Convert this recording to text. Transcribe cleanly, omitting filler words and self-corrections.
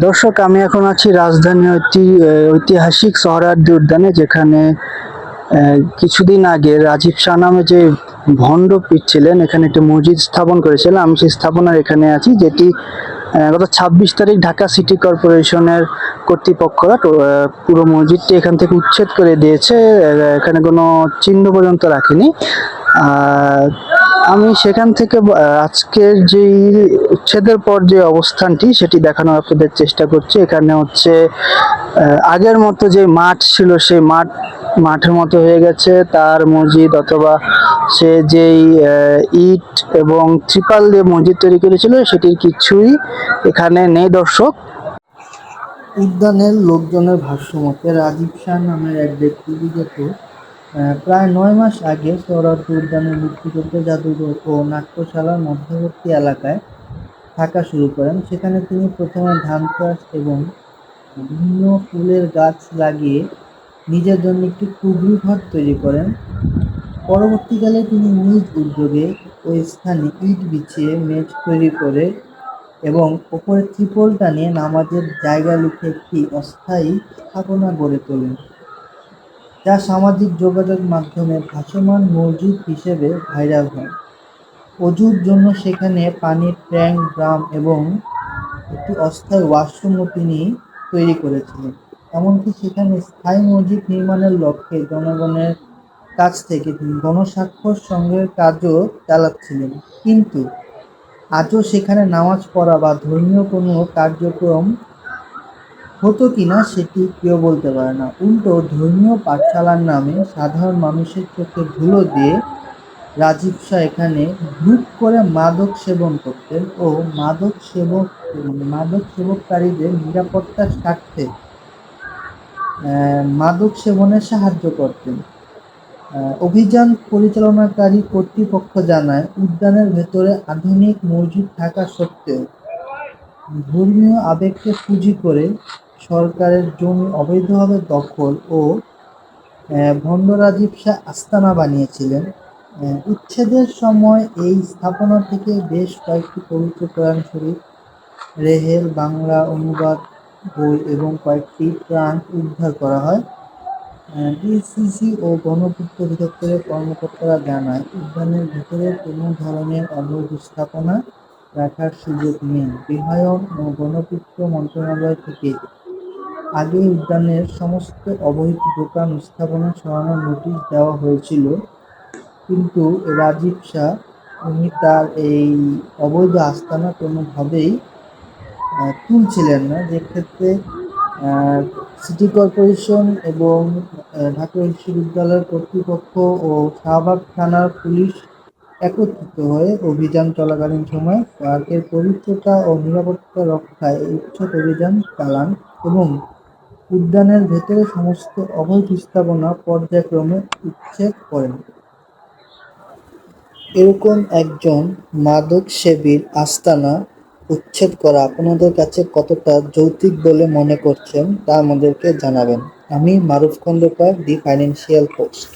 দর্শক, আমি এখন আছি রাজধানী ঐতিহাসিক সোহরাওয়ার্দী উদ্যানে, যেখানে কিছুদিন আগে রাজীব শাহ নামে যে ভণ্ড পীর ছিলেন এখানে একটি মসজিদ স্থাপন করেছিলেন। আমি সেই স্থাপনার এখানে আছি, যেটি গত 26 তারিখ ঢাকা সিটি কর্পোরেশনের কর্তৃপক্ষরা পুরো মসজিদটি এখান থেকে উচ্ছেদ করে দিয়েছে। এখানে কোনো চিহ্ন পর্যন্ত রাখেনি। আমি সেখান থেকে আজকের যে উচ্ছেদের পর যে অবস্থানটি সেটি দেখানোর আপনাদের চেষ্টা করছি। এখানে হচ্ছে আগের মতো যে মাঠ ছিল সেই মাঠের মতো হয়ে গেছে। তার মসজিদ অথবা সে যেই ইট এবং ত্রিপাল দিয়ে মসজিদ তৈরি করেছিল সেটির কিছুই এখানে নেই। দর্শক, উদ্যানের লোকজনের ভাষ্যমতে রাজীব শাহ নামের এক ব্যক্তি বিগত প্রায় 9 মাস আগে সোহরাওয়ার্দী উদ্যানের মুক্তিযুদ্ধ জাদুঘর ও নাট্যশালার মধ্যবর্তী এলাকায় থাকা শুরু করেন। সেখানে তিনি প্রথমে ধান চাষ এবং বিভিন্ন ফুলের গাছ লাগিয়ে নিজের জন্য একটি কুবরি ঘর তৈরি করেন। পরবর্তীকালে তিনি নিজ উদ্যোগে ওই স্থানে ইট বিছিয়ে মেঝ তৈরি করে এবং ওপরে ত্রিপল টানিয়ে নামাজের জায়গা লিখে একটি অস্থায়ী স্থাপনা গড়ে তোলেন, যা সামাজিক যোগাযোগ মাধ্যমে ভাসমান মসজিদ হিসেবে ভাইরাল হয়। অজুর জন্য সেখানে পানির ট্যাঙ্ক, ড্রাম এবং একটি অস্থায়ী ওয়াশরুমও তিনি তৈরি করেছিলেন। এমনকি সেখানে স্থায়ী মসজিদ নির্মাণের লক্ষ্যে জনগণের কাছ থেকে তিনি গণস্বাক্ষর সংগ্রহের কাজও চালাচ্ছিলেন। কিন্তু আজও সেখানে নামাজ পড়া বা ধর্মীয় কোনো কার্যক্রম হতো কিনা সেটি কেউ বলতে পারে না। উল্টো ধর্মীয় পাঠশালার নামে সাধারণ মানুষের চোখে ধুলো দিয়ে রাজীব শাহ এখানে গ্রুপ করে মাদক সেবন করতেন ও মাদক সেবনকারীদের নিরাপত্তার স্বার্থে মাদক সেবনে সাহায্য করতেন। অভিযান পরিচালনাকারী কর্তৃপক্ষ জানায়, উদ্যানের ভেতরে আধুনিক মসজিদ থাকা সত্ত্বেও ধর্মীয় আবেগকে পুঁজি করে সরকারের জমি অবৈধভাবে দখল ও ভণ্ড রাজীব শাহ আস্তানা বানিয়েছিলেন। উচ্ছেদের সময় এই স্থাপনা থেকে বেশ কয়েকটি পবিত্র কোরআন শরীফ, রেহেল, বাংলা অনুবাদ বই এবং কয়েকটি ট্রাঙ্ক উদ্ধার করা হয়। ডিসিসি ও গণপূর্ত অধিদপ্তরের কর্মকর্তারা জানায়, উদ্যানের ভেতরে কোনো ধরনের অবৈধ স্থাপনা রাখার সুযোগ নেই। গৃহায়ন ও গণপূর্ত মন্ত্রণালয় থেকে আগেই উদ্যানের সমস্ত অবৈধ দোকান ও স্থাপনা সরানোর নোটিশ দেওয়া হয়েছিল, কিন্তু রাজীব শাহ উনি তার এই অবৈধ আস্তানা কোনোভাবেই তুলছিলেন না, যে ক্ষেত্রে সিটি কর্পোরেশন এবং ঢাকা বিশ্ববিদ্যালয়ের কর্তৃপক্ষ ও শাহবাগ থানার পুলিশ একত্রিত হয়ে অভিযান চলাকালীন সময় পার্কের পবিত্রতা ও নিরাপত্তা রক্ষায় উচ্ছেদ অভিযান চালান এবং উদ্যানের ভেতরে সমস্ত অবৈধ স্থাপনা পর্যায়ক্রমে উচ্ছেদ করেন। এরকম একজন মাদক সেবীর আস্তানা উচ্ছেদ করা আপনাদের কাছে কতটা যৌক্তিক বলে মনে করছেন তা আমাদেরকে জানাবেন। আমি মারুফ খন্দকার, দি ফাইন্যান্সিয়াল পোস্ট।